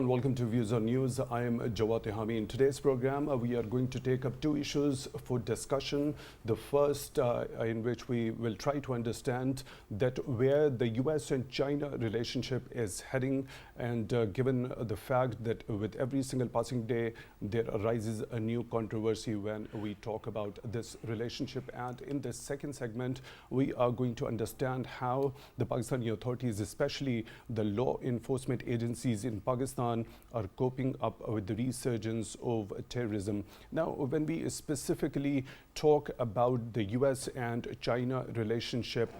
everyone, welcome to Views on News. I am Jawad Tehami. In today's program, we are going to take up two issues for discussion. The first, in which we will try to understand that where the US and China relationship is heading, and given the fact that with every single passing day, there arises a new controversy when we talk about this relationship. And in this second segment, we are going to understand how the Pakistani authorities, especially the law enforcement agencies in Pakistan, are coping up with the resurgence of terrorism. Now, when we specifically talk about the US and China relationship,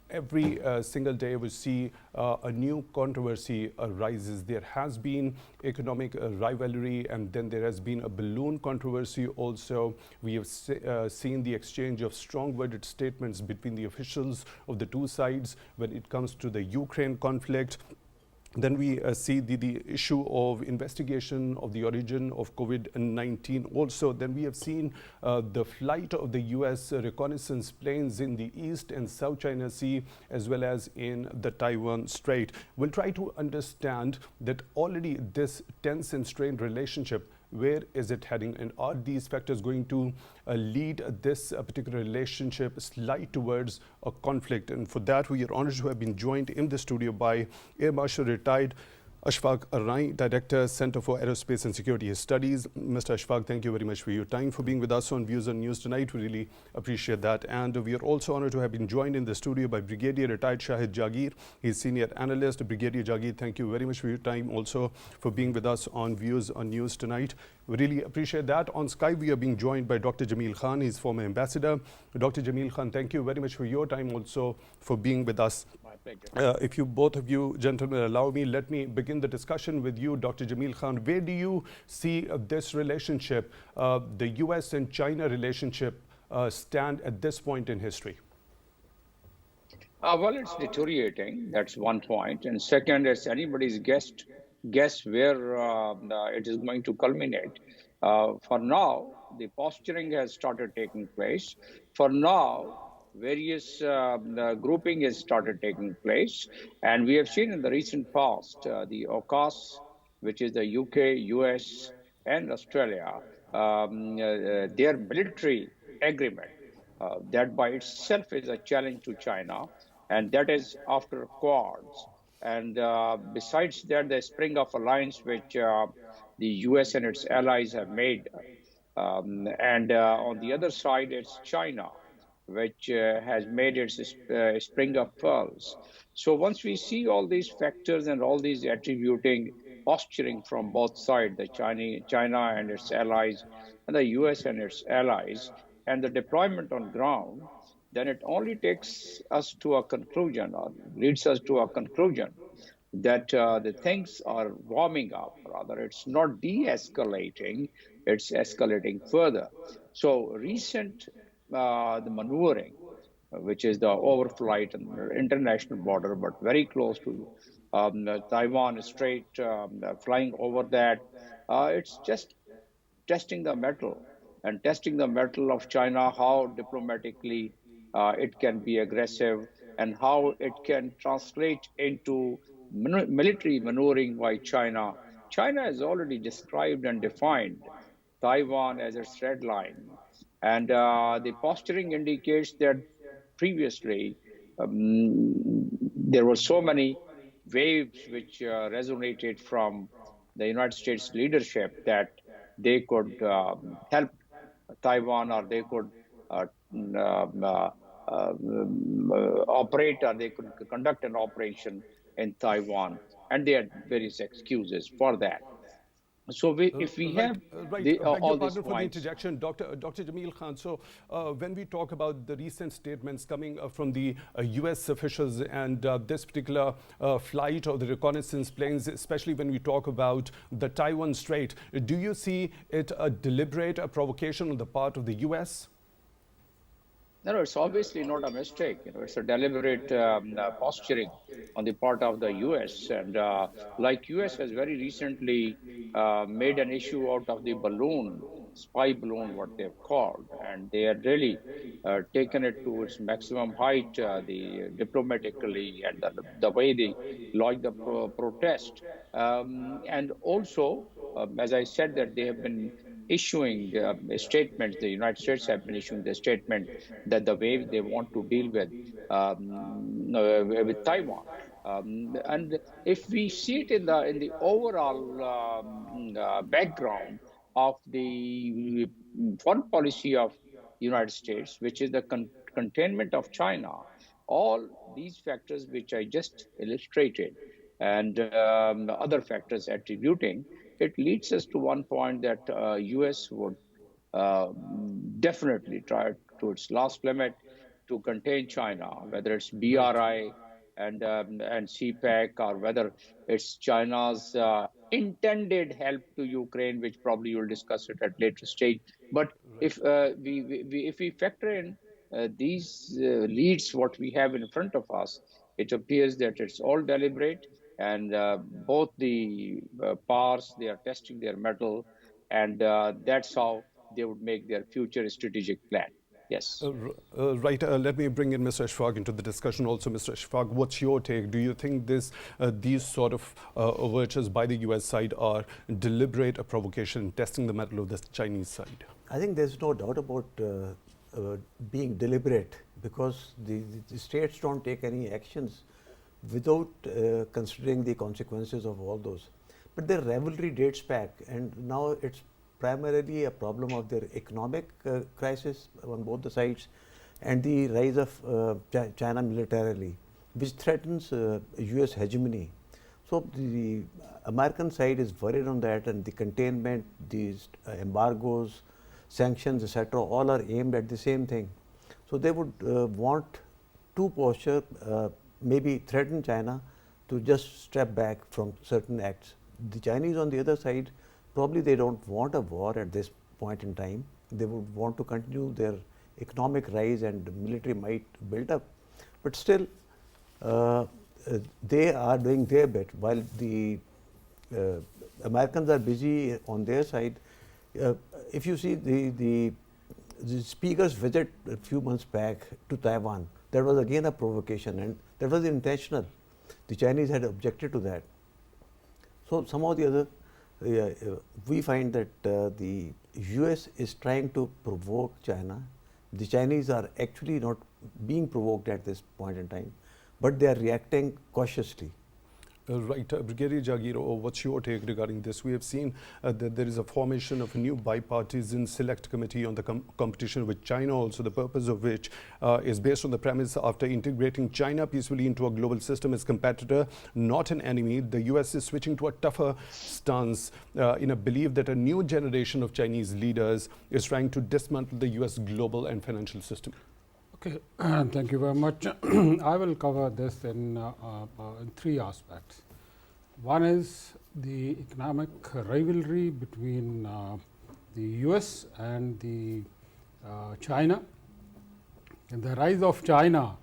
every single day we see a new controversy arises. There has been economic rivalry, and then there has been a balloon controversy also. We have seen the exchange of strong-worded statements between the officials of the two sides when it comes to the Ukraine conflict. Then we see the issue of investigation of the origin of COVID-19 also. Then we have seen the flight of the US reconnaissance planes in the East and South China Sea, as well as in the Taiwan Strait. We'll try to understand that already this tense and strained relationship, where is it heading, and are these factors going to lead this particular relationship slide towards a conflict? And for that, we are honored to have been joined in the studio by Air Marshal retired Ashfaque Arain, Director, Center for Aerospace and Security Studies. Mr. Ashfaque, thank you very much for your time, for being with us on Views on News tonight. We really appreciate that. And we are also honored to have been joined in the studio by Brigadier retired Shahid Jagir. He's Senior Analyst. Brigadier Jagir, thank you very much for your time, also for being with us on Views on News tonight. We really appreciate that. On Skype, we are being joined by Dr. Jamil Khan. He's former ambassador. Dr. Jamil Khan, thank you very much for your time, also for being with us. If you both of you gentlemen allow me, let me begin the discussion with you, Dr. Jamil Khan. Where do you see this relationship, the US and China relationship, stand at this point in history? Well, it's deteriorating. That's one point. And second, it's anybody's guess where it is going to culminate. For now, the posturing has started taking place. For now, various grouping has started taking place. And we have seen in the recent past, the AUKUS, which is the UK, US, and Australia, their military agreement, that by itself is a challenge to China, and that is after Quads. And besides that, the spring of alliance which the US and its allies have made. And on the other side, it's China, which has made its spring of pearls. So once we see all these factors and all these attributing posturing from both sides, the China and its allies, and the US and its allies, and the deployment on ground, then it only takes us to a conclusion, or leads us to a conclusion, that the things are warming up. Rather, it's not de-escalating, it's escalating further. So recent the maneuvering, which is the overflight and the international border, but very close to Taiwan Strait, flying over that, it's just testing the mettle, and testing the mettle of China, how diplomatically it can be aggressive, and how it can translate into military maneuvering by China. China has already described and defined Taiwan as its red line. And the posturing indicates that previously there were so many waves which resonated from the United States leadership that they could help Taiwan, or they could operate, or they could conduct an operation in Taiwan. And they had various excuses for that. So if we have all these points. For the interjection, Dr. Jamil Khan. So when we talk about the recent statements coming from the US officials and this particular flight of the reconnaissance planes, especially when we talk about the Taiwan Strait, do you see it a deliberate provocation on the part of the US? No, it's obviously not a mistake. It's a deliberate posturing on the part of the U.S. And like U.S. has very recently made an issue out of the balloon, spy balloon, what they've called, and they had really taken it to its maximum height, the diplomatically, and the way they lodged the protest. And also, as I said, that they have been issuing statements, the United States have been issuing the statement that the way they want to deal with Taiwan. And if we see it in the overall background of the foreign policy of United States, which is the containment of China, all these factors which I just illustrated and other factors attributing, it leads us to one point that US would uh, definitely try to its last limit to contain China, whether it's Right. BRI and CPEC, or whether it's China's intended help to Ukraine, which probably you'll discuss it at later stage. But Right. if if we factor in these leads, what we have in front of us, it appears that it's all deliberate, and both the powers, they are testing their mettle, and that's how they would make their future strategic plan. Yes. Right. Let me bring in Mr. Ashfaque into the discussion also. Mr. Ashfaque, what's your take? Do you think these sort of overtures by the US side are deliberate, a provocation, testing the mettle of the Chinese side? I think there's no doubt about being deliberate, because the states don't take any actions without considering the consequences of all those. But their rivalry dates back, and now it's primarily a problem of their economic crisis on both the sides, and the rise of China militarily, which threatens US hegemony. So the American side is worried on that, and the containment, these embargoes, sanctions, etc., all are aimed at the same thing. So they would want to posture, maybe threaten China to just step back from certain acts. The Chinese, on the other side, probably they don't want a war at this point in time. They would want to continue their economic rise and military might build up. But still, they are doing their bit, while the Americans are busy on their side. If you see the speaker's visit a few months back to Taiwan, that was again a provocation, and that was intentional. The Chinese had objected to that. So somehow or the other, we find that the US is trying to provoke China. The Chinese are actually not being provoked at this point in time, but they are reacting cautiously. Right. Brigadier Jagir, what's your take regarding this? We have seen that there is a formation of a new bipartisan select committee on the competition with China also, the purpose of which is based on the premise after integrating China peacefully into a global system as competitor, not an enemy, the US is switching to a tougher stance in a belief that a new generation of Chinese leaders is trying to dismantle the US global and financial system. Okay, thank you very much. I will cover this in three aspects. One is the economic rivalry between the US and the China, and the rise of China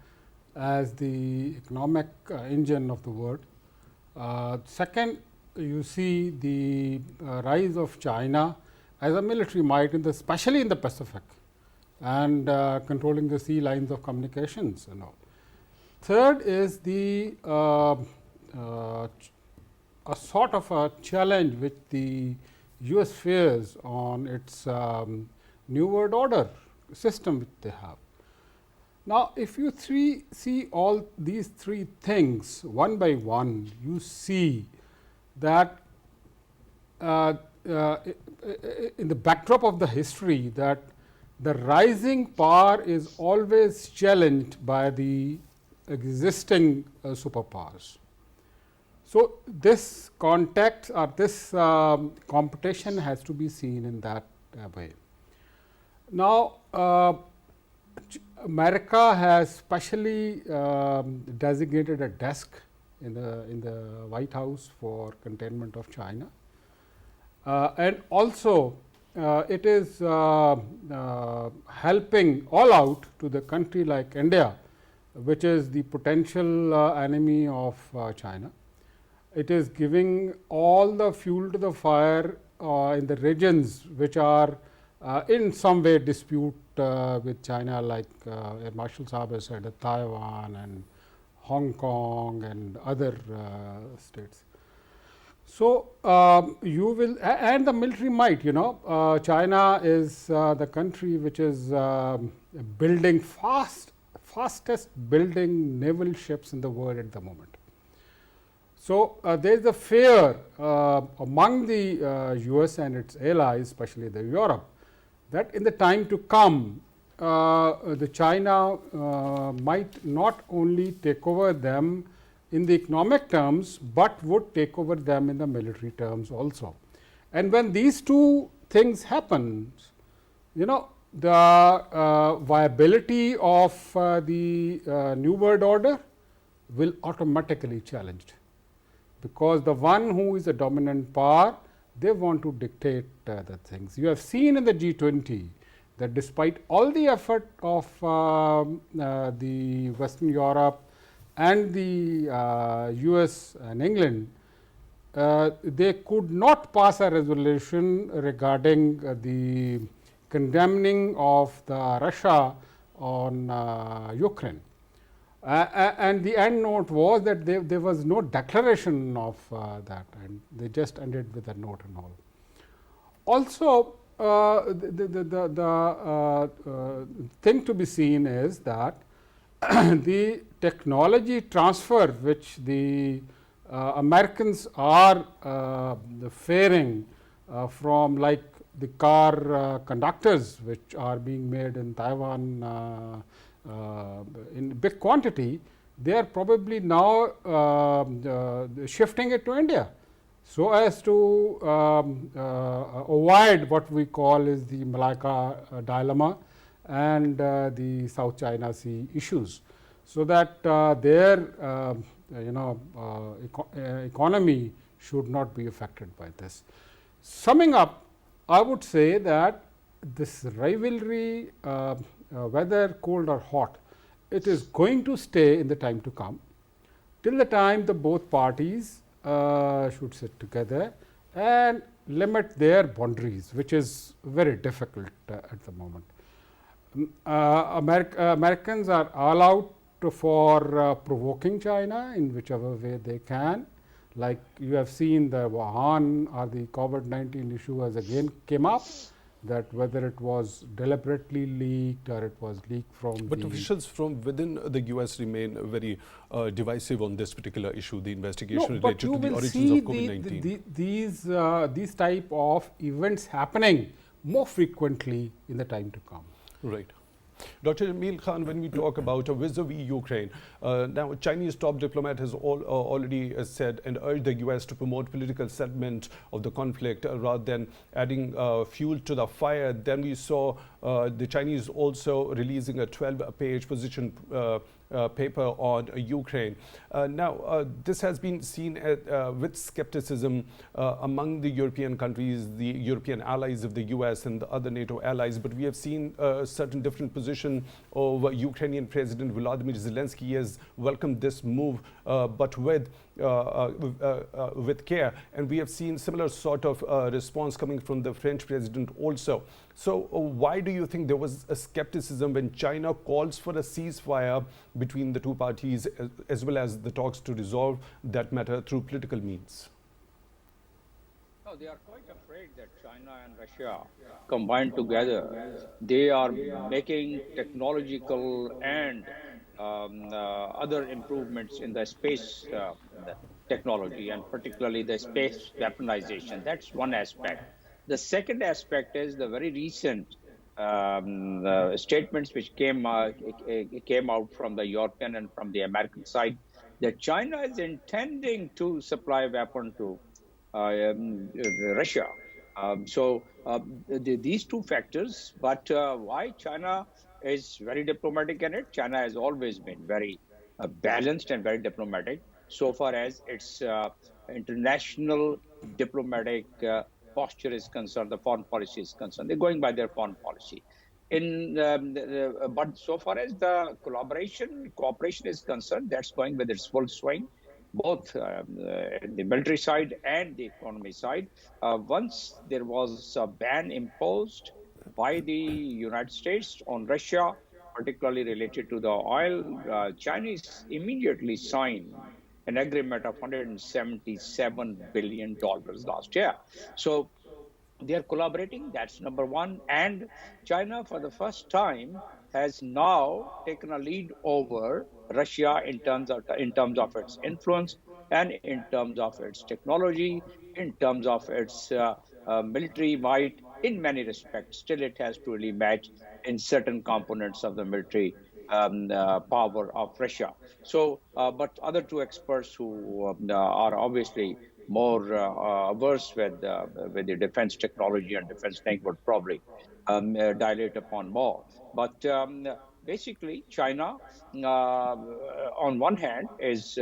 as the economic engine of the world. Second, you see the rise of China as a military might, especially in the Pacific, and controlling the sea lines of communications and all. Third is the a sort of a challenge which the US fears on its New World Order system which they have. Now, if you see all these three things one by one, you see that in the backdrop of the history, that the rising power is always challenged by the existing superpowers. So this context or this competition has to be seen in that way. Now, America has specially designated a desk in the White House for containment of China, and also it is helping all out to the country like India, which is the potential enemy of China. It is giving all the fuel to the fire in the regions which are in some way dispute with China, like Marshal Saab has said, Taiwan and Hong Kong and other states. So you will, and the military might, China is the country which is building fastest building naval ships in the world at the moment. So there is a fear among the US and its allies, especially the Europe, that in the time to come, the China might not only take over them in the economic terms, but would take over them in the military terms also. And when these two things happen, the viability of the New World Order will automatically challenged, because the one who is a dominant power, they want to dictate the things. You have seen in the G20 that despite all the effort of the Western Europe and the US and England, they could not pass a resolution regarding the condemning of the Russia on Ukraine. And the end note was that there was no declaration of that, and they just ended with a note and all. Also, the thing to be seen is that the technology transfer which the Americans are faring from, like the car conductors which are being made in Taiwan in big quantity, they are probably now shifting it to India, so as to avoid what we call is the Malacca dilemma and the South China Sea issues, so that their economy should not be affected by this. Summing up, I would say that this rivalry, whether cold or hot, it is going to stay in the time to come, till the time the both parties should sit together and limit their boundaries, which is very difficult at the moment. Americans are all out for provoking China in whichever way they can. Like you have seen, the Wuhan or the COVID-19 issue has again came up, that whether it was deliberately leaked or it was leaked from. But officials from within the US remain very divisive on this particular issue, the investigation related to the origins of COVID-19. These type of events happening more frequently in the time to come. Right. Dr. Jamil Khan, when we talk about vis-a-vis Ukraine, now Chinese top diplomat has already said and urged the US to promote political settlement of the conflict rather than adding fuel to the fire. Then we saw the Chinese also releasing a 12-page position paper on Ukraine. Now, this has been seen with skepticism among the European countries, the European allies of the US and the other NATO allies, but we have seen a certain different position of Ukrainian President Volodymyr Zelensky has welcomed this move, but with care, and we have seen similar sort of response coming from the French president also. So why do you think there was a skepticism when China calls for a ceasefire between the two parties, as well as the talks to resolve that matter through political means? No, they are quite afraid that China and Russia combined together, they are making technological and other improvements in the space technology, and particularly the space weaponization. That's one aspect. The second aspect is the very recent statements which came out from the European and from the American side, that China is intending to supply weapon to Russia. These two factors, but why China is very diplomatic in it? China has always been very balanced and very diplomatic so far as its international diplomatic posture is concerned, the foreign policy is concerned. They're going by their foreign policy. But so far as the cooperation is concerned, that's going with its full swing, both the military side and the economy side. Once there was a ban imposed by the United States on Russia, particularly related to the oil, Chinese immediately signed an agreement of $177 billion last year. So they are collaborating. That's number one. And China, for the first time, has now taken a lead over Russia in terms of its influence and in terms of its technology, in terms of its military might. In many respects, still it has to really match in certain components of the military power of Russia. So, but other two experts who are obviously more averse with the defense technology and defense thing would probably dilate upon more. But basically, China, on one hand, is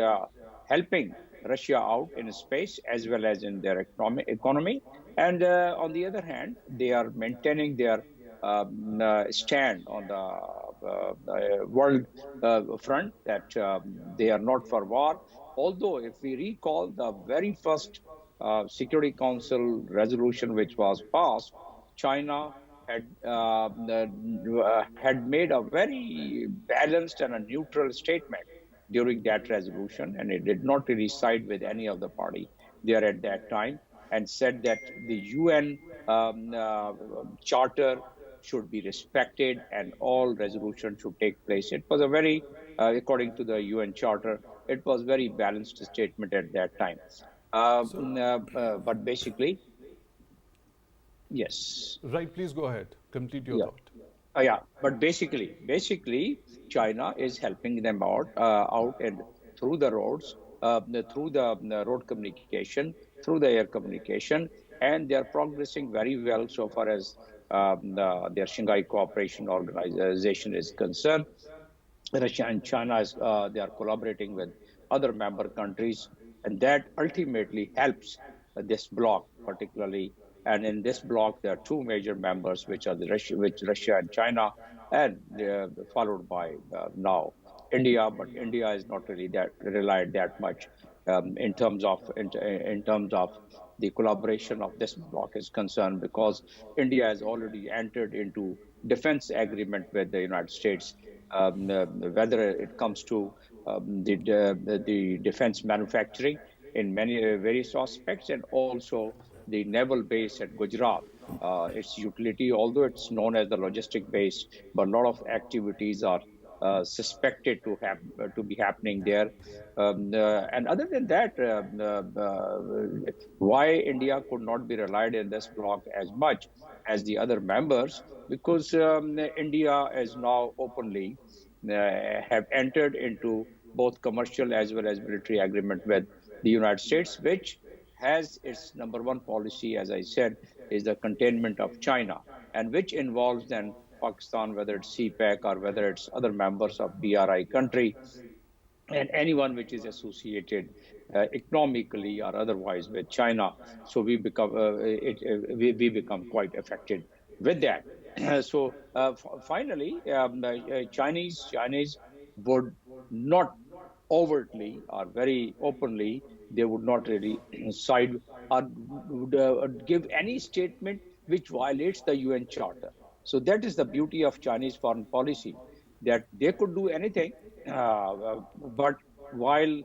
helping Russia out in space as well as in their economy. And on the other hand, they are maintaining their stand on the world front that they are not for war. Although, if we recall the very first Security Council resolution which was passed, China had made a very balanced and a neutral statement during that resolution, and it did not really side with any of the party there at that time, and said that the UN charter should be respected and all resolutions should take place. It was a very, according to the UN charter, it was very balanced statement at that time. But basically, yes. Right, please go ahead. Complete your Yeah. thought. Yeah, but basically, China is helping them out and through the roads, through the road communication, through the air communication, and they are progressing very well so far as their Shanghai Cooperation Organization is concerned. Russia and China they are collaborating with other member countries, and that ultimately helps this bloc particularly. And in this bloc, there are two major members, which are Russia and China, and followed by now India. But India is not really that relied that much in terms of the collaboration of this bloc is concerned, because India has already entered into defense agreement with the United States, whether it comes to the defense manufacturing in many various aspects, and also the naval base at Gujarat. Its utility, although it's known as the logistic base, but a lot of activities are suspected to be happening there. And other than that, why India could not be relied in this bloc as much as the other members? Because India is now openly have entered into both commercial as well as military agreement with the United States, which has its number one policy, as I said, is the containment of China, and which involves then Pakistan, whether it's CPEC or whether it's other members of BRI country, and anyone which is associated economically or otherwise with China. So we become quite affected with that. So finally, Chinese would not overtly or very openly, they would not really side or would give any statement which violates the UN Charter. So that is the beauty of Chinese foreign policy, that they could do anything, but while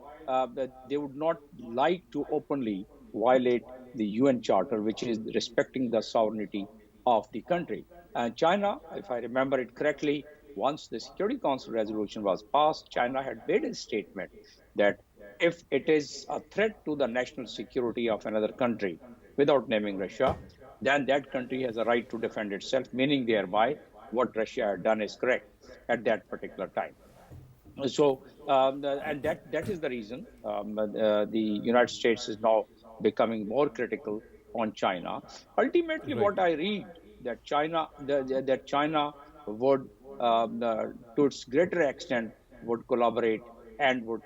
they would not like to openly violate the UN Charter, which is respecting the sovereignty of the country. And China, if I remember it correctly, once the Security Council resolution was passed, China had made a statement that if it is a threat to the national security of another country, without naming Russia, then that country has a right to defend itself, meaning thereby what Russia had done is correct at that particular time. So, and that is the reason the United States is now becoming more critical on China. Ultimately, Right. what I read that China would, to its greater extent, would collaborate and would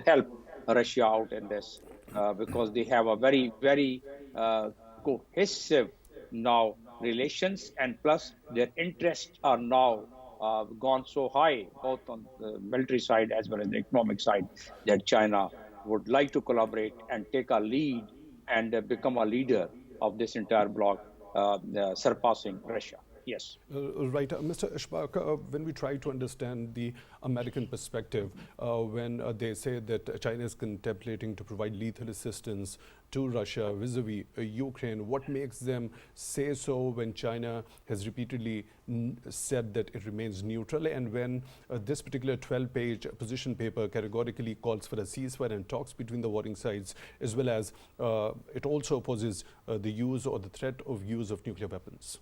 help Russia out in this because they have a very cohesive now relations, and plus their interests are now gone so high, both on the military side as well as the economic side, that China would like to collaborate and take a lead and become a leader of this entire bloc, surpassing Russia. Yes. Right. Mr. Ashfaque, when we try to understand the American perspective, when they say that China is contemplating to provide lethal assistance to Russia vis-a-vis Ukraine, what makes them say so when China has repeatedly said that it remains neutral, and when this particular 12-page position paper categorically calls for a ceasefire and talks between the warring sides, as well as it also opposes the use or the threat of use of nuclear weapons?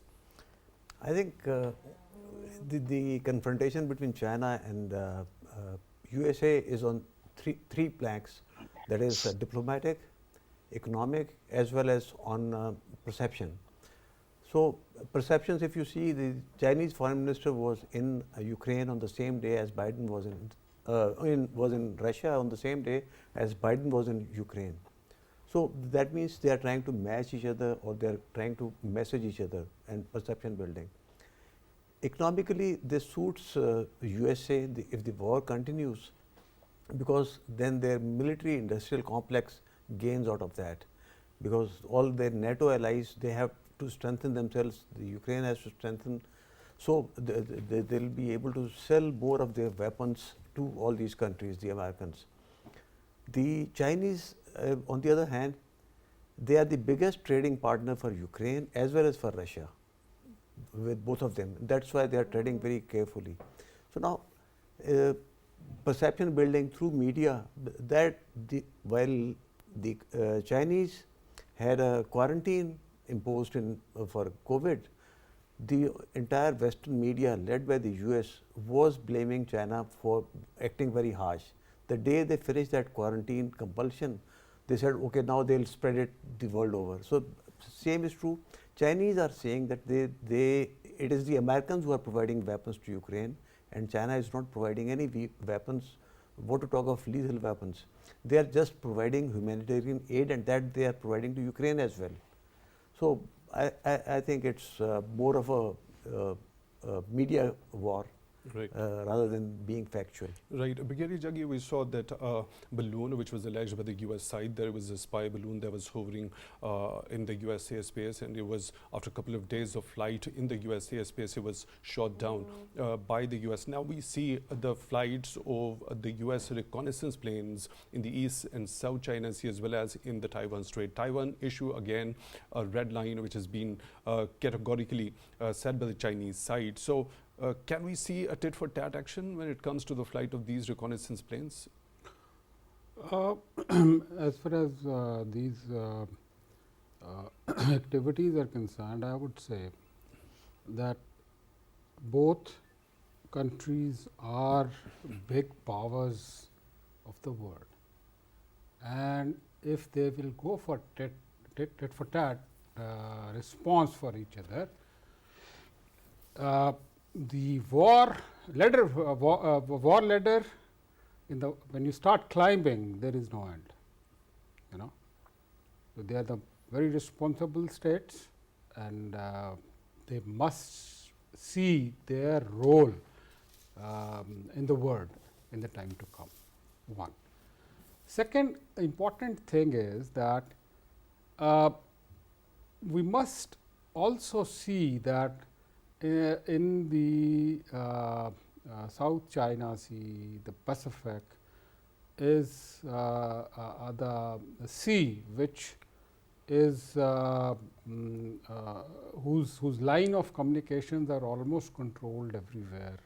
I think the confrontation between China and USA is on three planks. That is diplomatic, economic, as well as on perception. So perceptions, if you see, the Chinese foreign minister was in Ukraine on the same day as Biden was in Russia on the same day as Biden was in Ukraine. So that means they are trying to match each other, or they are trying to message each other and perception building. Economically, this suits USA if the war continues, because then their military industrial complex gains out of that, because all their NATO allies, they have to strengthen themselves. The Ukraine has to strengthen, so they'll be able to sell more of their weapons to all these countries, the Americans. The Chinese, on the other hand, they are the biggest trading partner for Ukraine as well as for Russia, with both of them. That's why they are trading very carefully. So now, perception building through media, that while the Chinese had a quarantine imposed for COVID, the entire Western media led by the US was blaming China for acting very harsh. The day they finished that quarantine compulsion, they said, okay, now they'll spread it the world over. So same is true. Chinese are saying that it is the Americans who are providing weapons to Ukraine, and China is not providing any weapons. What to talk of lethal weapons? They are just providing humanitarian aid, and that they are providing to Ukraine as well. So I think it's more of a media war. Right. Rather than being factual. Right. Brigadier Jagir, we saw that balloon which was alleged by the US side. There was a spy balloon that was hovering in the US airspace, and it was, after a couple of days of flight in the US airspace, it was shot down by the US. Now we see the flights of the US reconnaissance planes in the East and South China Sea, as well as in the Taiwan Strait. Taiwan issue, again, a red line which has been categorically set by the Chinese side. So can we see a tit-for-tat action when it comes to the flight of these reconnaissance planes? As far as these activities are concerned, I would say that both countries are big powers of the world, and if they will go for tit-for-tat response for each other, the war ladder, when you start climbing, there is no end. So they are the very responsible states, and they must see their role in the world in the time to come. One. Second important thing is that we must also see that in the South China Sea, the Pacific is the sea which is whose line of communications are almost controlled everywhere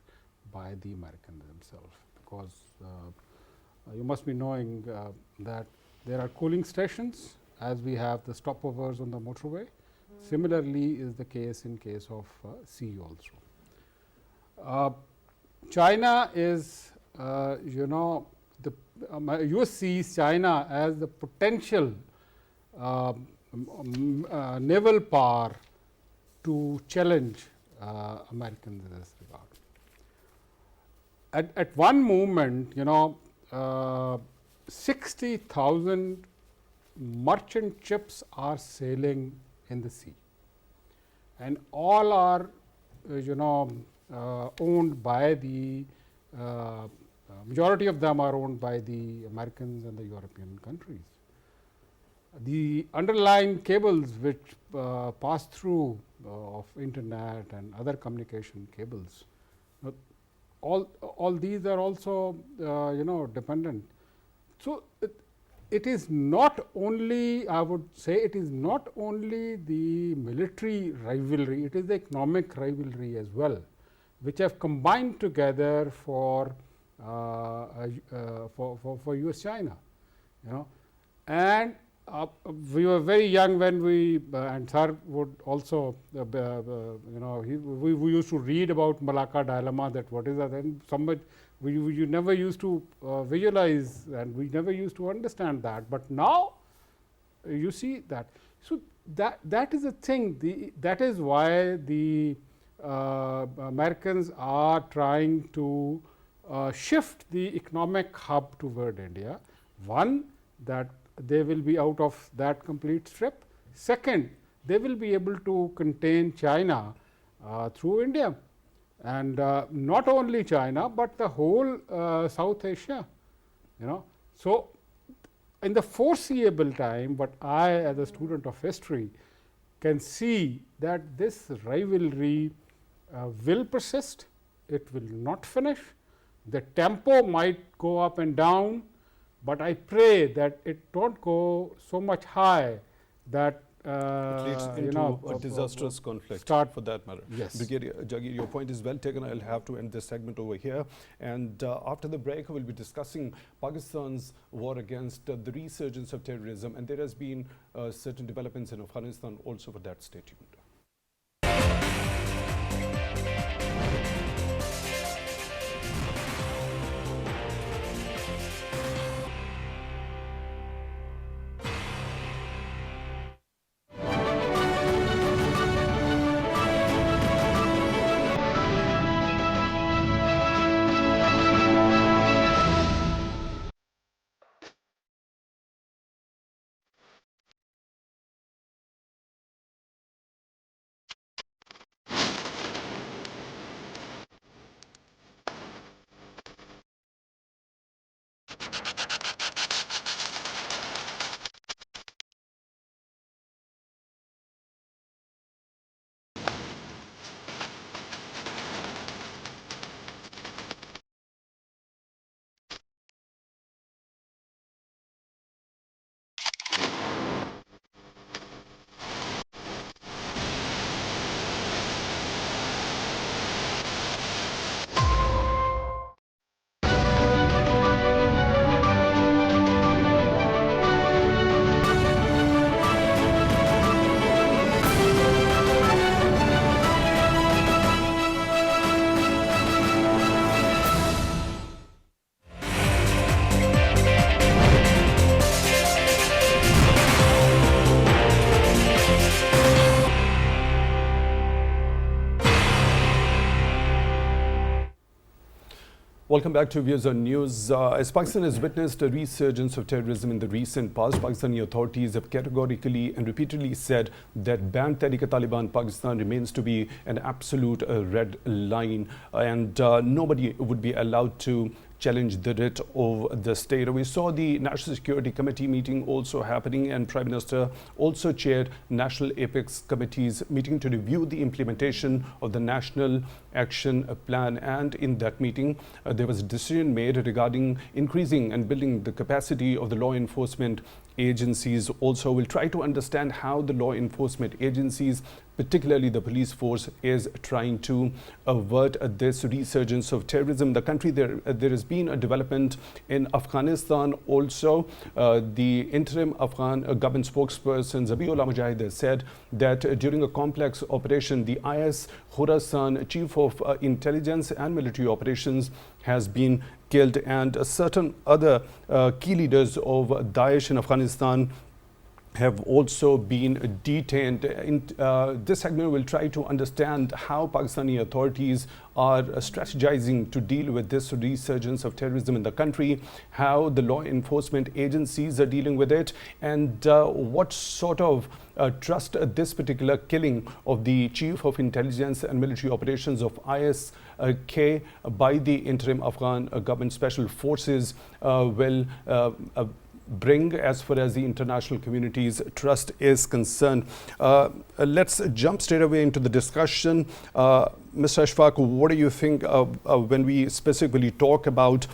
by the Americans themselves, because you must be knowing that there are cooling stations, as we have the stopovers on the motorway. Similarly is the case in case of sea also. China is, the US sees China as the potential naval power to challenge Americans in this regard. At one moment, 60,000 merchant ships are sailing in the sea, and all are owned by the majority of them are owned by the Americans and the European countries. The underlying cables which pass through of internet and other communication cables. Now, all these are also dependent. So, it is not only, I would say, it is not only the military rivalry, it is the economic rivalry as well, which have combined together for US China, and we were very young when we and sir would also we used to read about Malacca dilemma, that what is that, and somebody you never used to visualize, and we never used to understand that, but now you see that. So that is a thing, that is why the Americans are trying to shift the economic hub toward India. One, that they will be out of that complete strip. Second, they will be able to contain China through India, and not only China, but the whole South Asia. So in the foreseeable time, but I, as a student of history, can see that this rivalry will persist. It will not finish. The tempo might go up and down, but I pray that it don't go so much high that it leads into a disastrous conflict for that matter. Yes. Brigadier Jagir, your point is well taken. I'll have to end this segment over here. And after the break, we'll be discussing Pakistan's war against the resurgence of terrorism. And there has been certain developments in Afghanistan also. For that, stay tuned. Welcome back to Views on News. As Pakistan has witnessed a resurgence of terrorism in the recent past, Pakistani authorities have categorically and repeatedly said that banned Tehrik-e-Taliban Pakistan remains to be an absolute red line, and nobody would be allowed to challenge the writ of the state. We saw the National Security Committee meeting also happening, and Prime Minister also chaired National Apex Committee's meeting to review the implementation of the National Action Plan. And in that meeting, there was a decision made regarding increasing and building the capacity of the law enforcement agencies. Also, we'll try to understand how the law enforcement agencies, particularly the police force, is trying to avert this resurgence of terrorism. The country, there has been a development in Afghanistan also. The interim Afghan government spokesperson Zabiullah Mujahid has said that during a complex operation, the IS Khorasan chief of intelligence and military operations has been killed, and certain other key leaders of Daesh in Afghanistan have also been detained. In this segment, we'll try to understand how Pakistani authorities are strategizing to deal with this resurgence of terrorism in the country, how the law enforcement agencies are dealing with it, and what sort of trust this particular killing of the chief of intelligence and military operations of ISK by the interim Afghan government special forces will bring as far as the international community's trust is concerned. Let's jump straight away into the discussion. Mr. Ashfaque, what do you think when we specifically talk about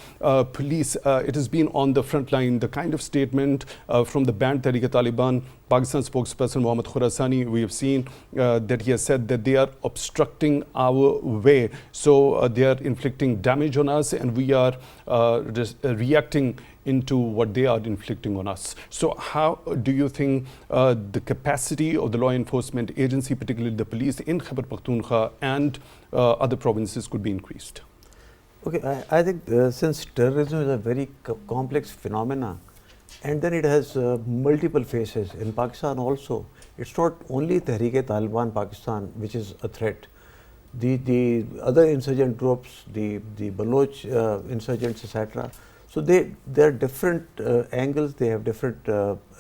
police? It has been on the front line, the kind of statement from the banned Tehrik-e-Taliban, Pakistan spokesperson Mohammad Khurasani, we have seen that he has said that they are obstructing our way. So they are inflicting damage on us and we are reacting into what they are inflicting on us. So how do you think the capacity of the law enforcement agency, particularly the police in Khyber Pakhtunkhwa and other provinces, could be increased? Okay, I think since terrorism is a very complex phenomena, and then it has multiple faces in Pakistan also. It's not only Tehrik-e-Taliban Pakistan which is a threat. The other insurgent groups, the Baloch insurgents, etc. So there are different angles, they have different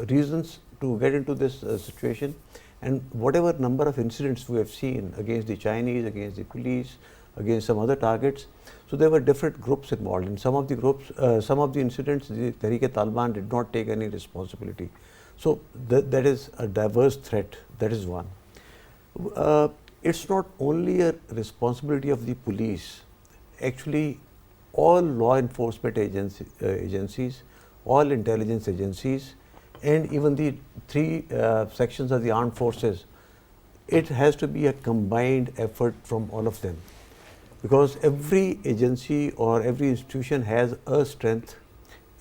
reasons to get into this situation, and whatever number of incidents we have seen against the Chinese, against the police, against some other targets, so there were different groups involved. In some of the groups, some of the incidents, the Tehrik-e-Taliban did not take any responsibility. So that is a diverse threat, that is one. It's not only a responsibility of the police. Actually, all law enforcement agencies, all intelligence agencies, and even the three sections of the armed forces, it has to be a combined effort from all of them. Because every agency or every institution has a strength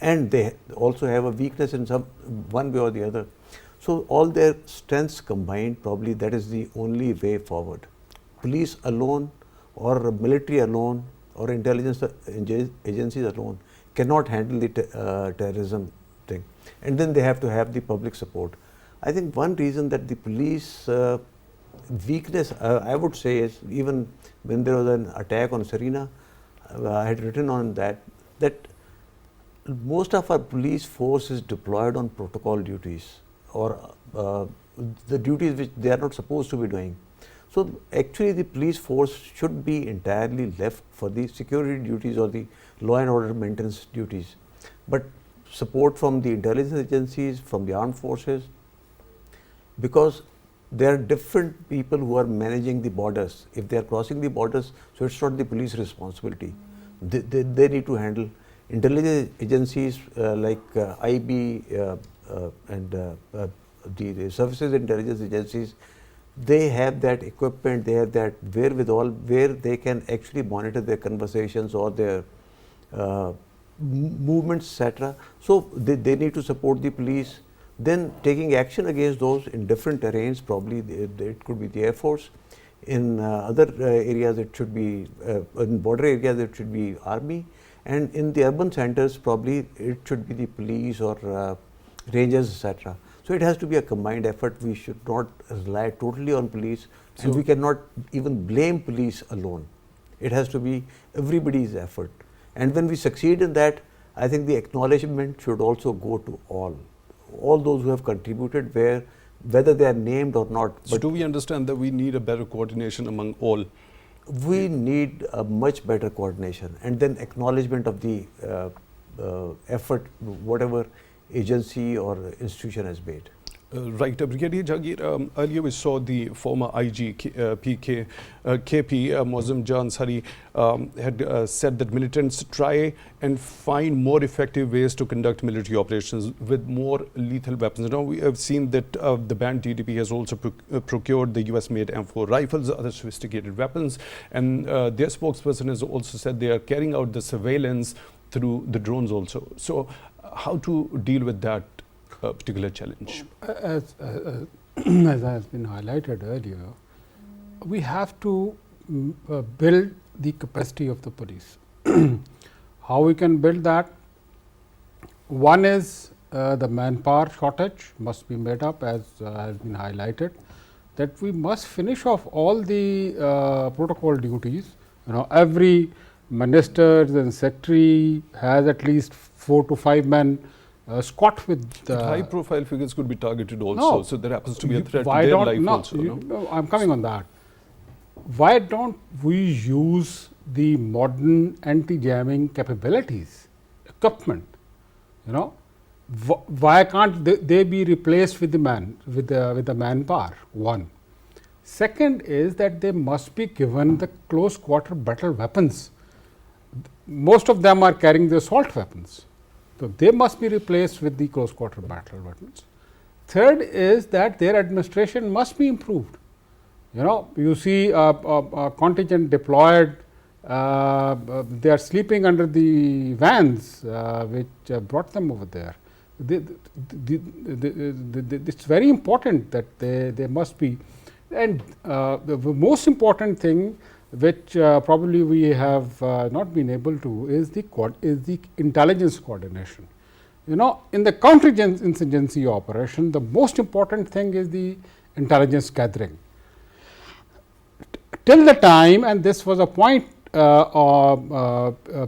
and they also have a weakness in one way or the other. So all their strengths combined, probably that is the only way forward. Police alone or military alone or intelligence agencies alone cannot handle the terrorism thing. And then they have to have the public support. I think one reason that the police weakness, I would say, is even when there was an attack on Serena, I had written on that most of our police force is deployed on protocol duties or the duties which they are not supposed to be doing. So actually the police force should be entirely left for the security duties or the law and order maintenance duties. But support from the intelligence agencies, from the armed forces, because there are different people who are managing the borders. If they are crossing the borders, so it's not the police responsibility. They need to handle. Intelligence agencies like IB and the services intelligence agencies, they have that equipment, they have that wherewithal where they can actually monitor their conversations or their movements, etc. So they need to support the police. Then taking action against those in different terrains, probably it could be the Air Force. In other areas it should be, in border areas it should be Army. And in the urban centers, probably it should be the police or rangers, etc. So it has to be a combined effort. We should not rely totally on police, and we cannot even blame police alone. It has to be everybody's effort. And when we succeed in that, I think the acknowledgement should also go to all those who have contributed, whether they are named or not. So do we understand that we need a better coordination among all? We need a much better coordination and then acknowledgement of the effort, whatever agency or institution has made. Right, Brigadier Jagir, earlier we saw the former IG KP Moazzam Ansari had said that militants try and find more effective ways to conduct military operations with more lethal weapons. Now we have seen that the banned TTP has also procured the US-made M4 rifles, other sophisticated weapons, and their spokesperson has also said they are carrying out the surveillance through the drones also. So how to deal with that particular challenge? As has been highlighted earlier, we have to build the capacity of the police. How we can build that? One is the manpower shortage must be made up, as has been highlighted, that we must finish off all the protocol duties. Every minister and secretary has at least 4 to 5 men squat with high profile figures could be targeted also, no, so there happens to be a threat to why their don't, life no, also. No, I'm coming on that. Why don't we use the modern anti-jamming capabilities, equipment, Why can't they be replaced with the manpower? One. Second is that they must be given the close quarter battle weapons. Most of them are carrying the assault weapons, so they must be replaced with the close quarter battle weapons. Third is that their administration must be improved. You see a contingent deployed, they are sleeping under the vans which brought them over there. It's very important that they must be. And the most important thing which probably we have not been able to is the intelligence coordination. In the counterinsurgency operation, the most important thing is the intelligence gathering. Till the time, and this was a point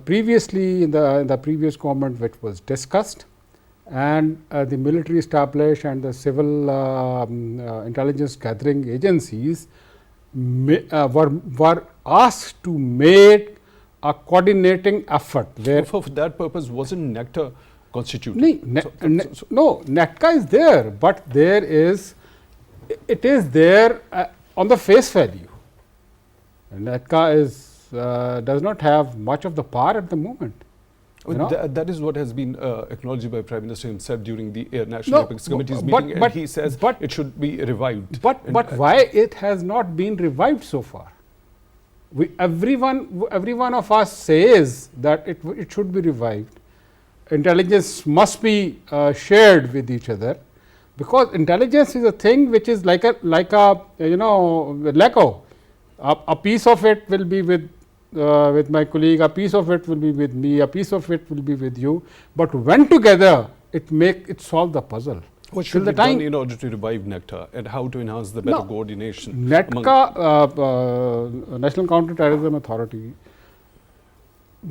previously in the previous government which was discussed, and the military established and the civil intelligence gathering agencies were asked to make a coordinating effort. Where for that purpose, wasn't NECTA constituted? No, NECTA is there, but it is there on the face value. NECTA does not have much of the power at the moment. That is what has been acknowledged by Prime Minister himself during the Air National Epics Committee's meeting, and he says it should be revived. But why it has not been revived so far? Every one of us says that it should be revived. Intelligence must be shared with each other, because intelligence is a thing which is like a Lego. A piece of it will be with my colleague, a piece of it will be with me, a piece of it will be with you, but when together it solve the puzzle. What should be done in order to revive NECTA, and how to enhance the better coordination? NECTA, National Counter-Terrorism Authority,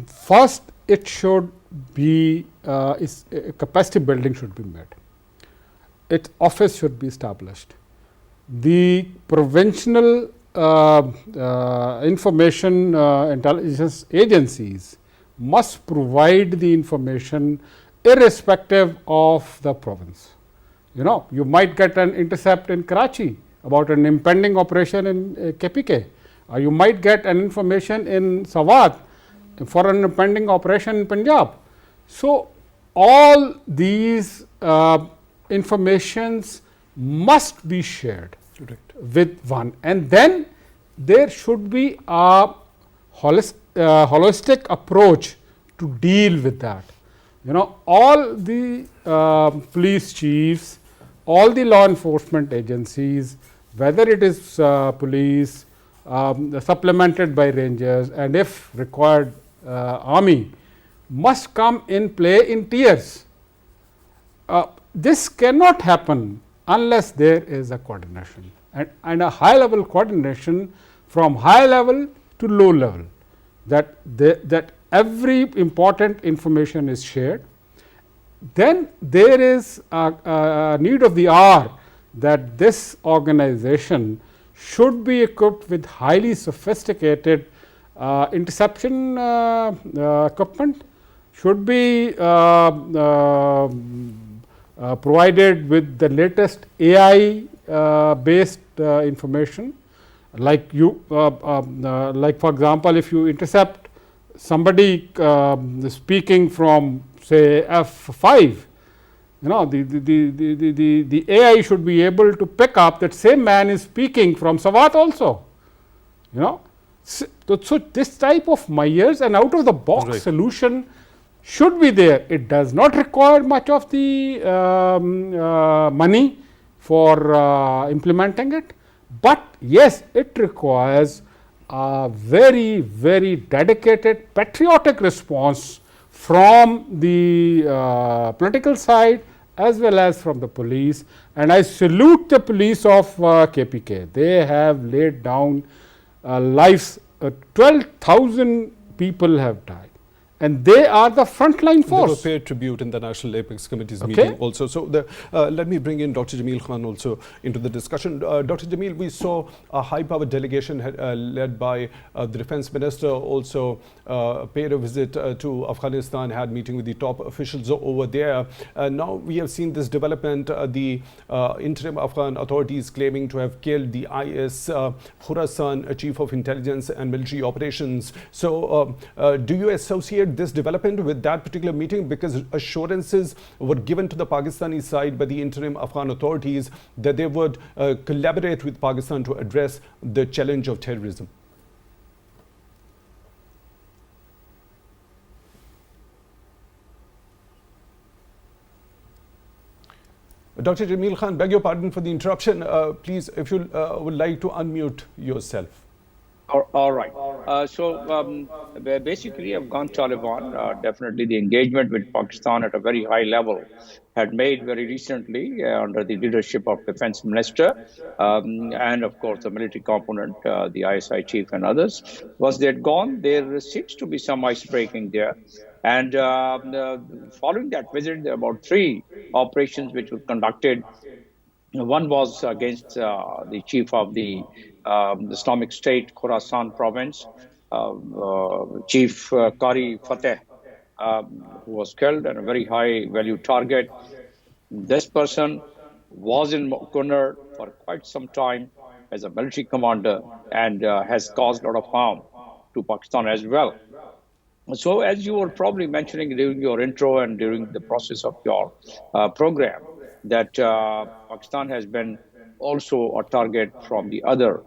first it should be capacity building should be made. Its office should be established. The provincial information intelligence agencies must provide the information irrespective of the province. You might get an intercept in Karachi about an impending operation in KPK, or you might get an information in Jawad for an impending operation in Punjab. So, all these informations must be shared with one, and then there should be a holistic approach to deal with that. All the police chiefs, all the law enforcement agencies, whether it is police, supplemented by rangers, and if required army, must come in play in tiers. This cannot happen unless there is a coordination, and a high level coordination from high level to low level, that every important information is shared. Then there is a need of the hour that this organization should be equipped with highly sophisticated interception equipment, should be provided with the latest AI based information, like for example, if you intercept somebody speaking from say F5, the AI should be able to pick up that same man is speaking from Jawad also. So this type of measures and out of the box solution should be there. It does not require much of the money for implementing it, but yes, it requires a very, very dedicated patriotic response from the political side as well as from the police. And I salute the police of KPK. They have laid down lives. 12,000 people have died, And they are the frontline They were force. paid tribute in the National Apex Committee's Okay. meeting also. So let me bring in Dr. Jamil Khan also into the discussion. Dr. Jamil, we saw a high-powered delegation led by the Defense Minister also paid a visit to Afghanistan, had meeting with the top officials over there. Now we have seen this development, the interim Afghan authorities claiming to have killed the IS Khorasan chief of intelligence and military operations. So do you associate this development with that particular meeting, because assurances were given to the Pakistani side by the interim Afghan authorities that they would collaborate with Pakistan to address the challenge of terrorism? Dr. Jamil Khan, beg your pardon for the interruption. Please, if you would like to unmute yourself. All right. Basically, Afghan Taliban, definitely the engagement with Pakistan at a very high level had made very recently under the leadership of Defense Minister and, of course, the military component, the ISI chief and others, was they had gone. There seems to be some ice breaking there. And following that visit, there were about 3 operations which were conducted. One was against the chief of the Islamic State Khorasan province, Chief Qari Fateh, who was killed, and a very high value target. This person was in Kunar for quite some time as a military commander and has caused a lot of harm to Pakistan as well. So, as you were probably mentioning during your intro and during the process of your program, that Pakistan has been also a target from the other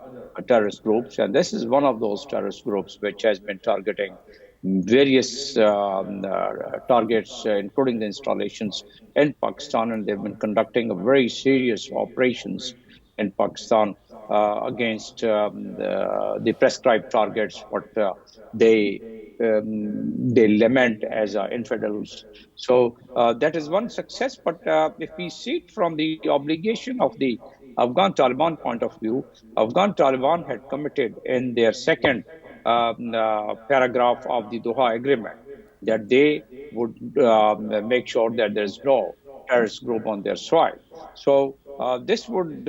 terrorist groups. And this is one of those terrorist groups which has been targeting various targets, including the installations in Pakistan. And they've been conducting a very serious operations in Pakistan against the prescribed targets, what they lament as infidels. So that is one success. But if we see it from the obligation of the Afghan Taliban point of view, Afghan Taliban had committed in their second paragraph of the Doha Agreement that they would make sure that there's no terrorist group on their soil. So this would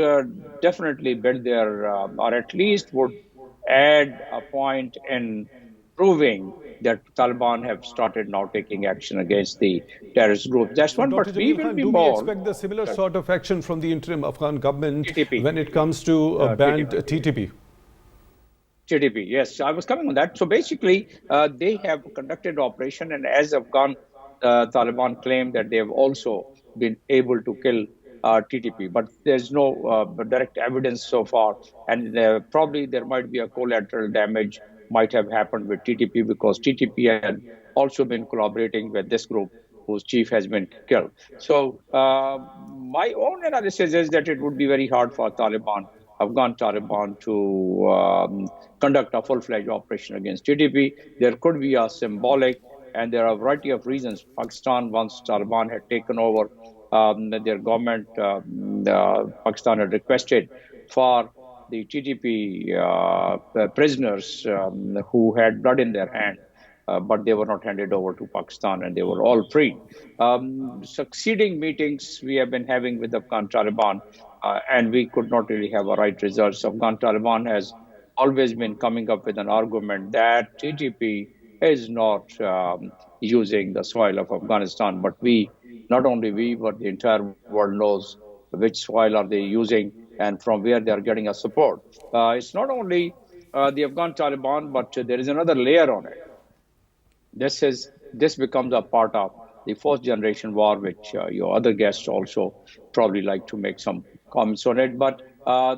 definitely build their, or at least would add a point in proving that Taliban have started now taking action against the terrorist group. That's one, Dr. but we Jamil will Khan, be do we more. expect the similar sort of action from the interim Afghan government TTP. when it comes to banned TTP? TTP, yes, I was coming on that. So basically, they have conducted operation, and as Afghan Taliban claim that they have also been able to kill TTP, but there's no direct evidence so far, and probably there might be a collateral damage might have happened with TTP because TTP had also been collaborating with this group whose chief has been killed. So my own analysis is that it would be very hard for Afghan Taliban to conduct a full-fledged operation against TTP. There could be a symbolic, and there are a variety of reasons. Pakistan, once Taliban had taken over their government, Pakistan had requested for the TTP prisoners who had blood in their hand, but they were not handed over to Pakistan, and they were all free. Succeeding meetings we have been having with Afghan Taliban, and we could not really have a right results. Afghan Taliban has always been coming up with an argument that TTP is not using the soil of Afghanistan, but not only we, but the entire world knows which soil are they using and from where they are getting a support. It's not only the Afghan Taliban, but there is another layer on it. This becomes a part of the fourth generation war, which your other guests also probably like to make some comments on it. But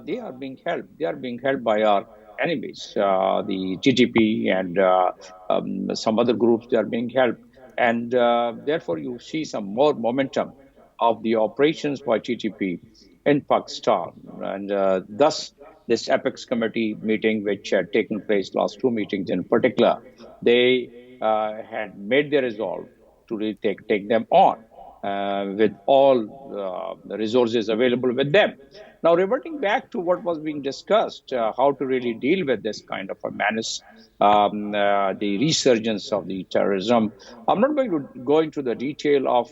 they are being helped. They are being helped by our enemies, the TTP and some other groups. They are being helped, and therefore you see some more momentum of the operations by TTP in Pakistan, and thus this Apex Committee meeting, which had taken place last 2 meetings in particular, they had made their resolve to really take them on with all the resources available with them. Now, reverting back to what was being discussed, how to really deal with this kind of a menace, the resurgence of the terrorism. I'm not going to go into the detail of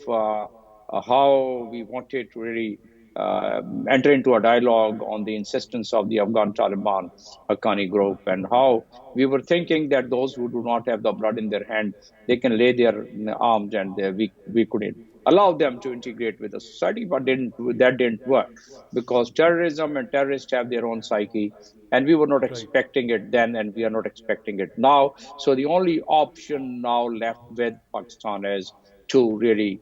how we wanted to really enter into a dialogue on the insistence of the Afghan Taliban Haqqani group, and how we were thinking that those who do not have the blood in their hand, they can lay their arms, and we could allow them to integrate with the society, but that didn't work, because terrorism and terrorists have their own psyche, and we were not expecting it then, and we are not expecting it now. So the only option now left with Pakistan is to really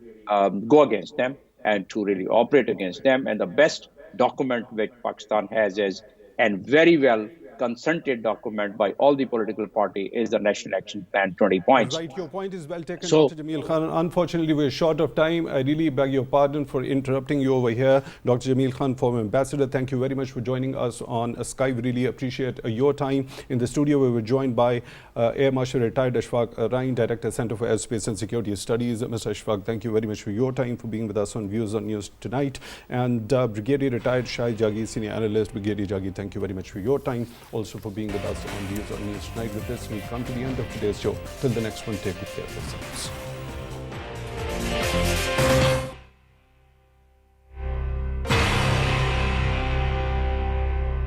go against them and to really operate against them. And the best document which Pakistan has is, and very well consented document by all the political party, is the National Action Plan 20 points. Right, your point is well taken, So, Dr. Jamil Khan. Unfortunately, we're short of time. I really beg your pardon for interrupting you over here. Dr. Jamil Khan, former ambassador, thank you very much for joining us on Skype. Really appreciate your time. In the studio, we were joined by Air Marshal retired Ashfaque Arain, Director, Center for Airspace and Security Studies. Mr. Ashfaque, thank you very much for your time, for being with us on Views on News tonight. And Brigadier retired Shahid Jagir, Senior Analyst. Brigadier Jagir, thank you very much for your time, also for being with us on Views on News tonight. With this, we come to the end of today's show. Till the next one, take good care of yourselves.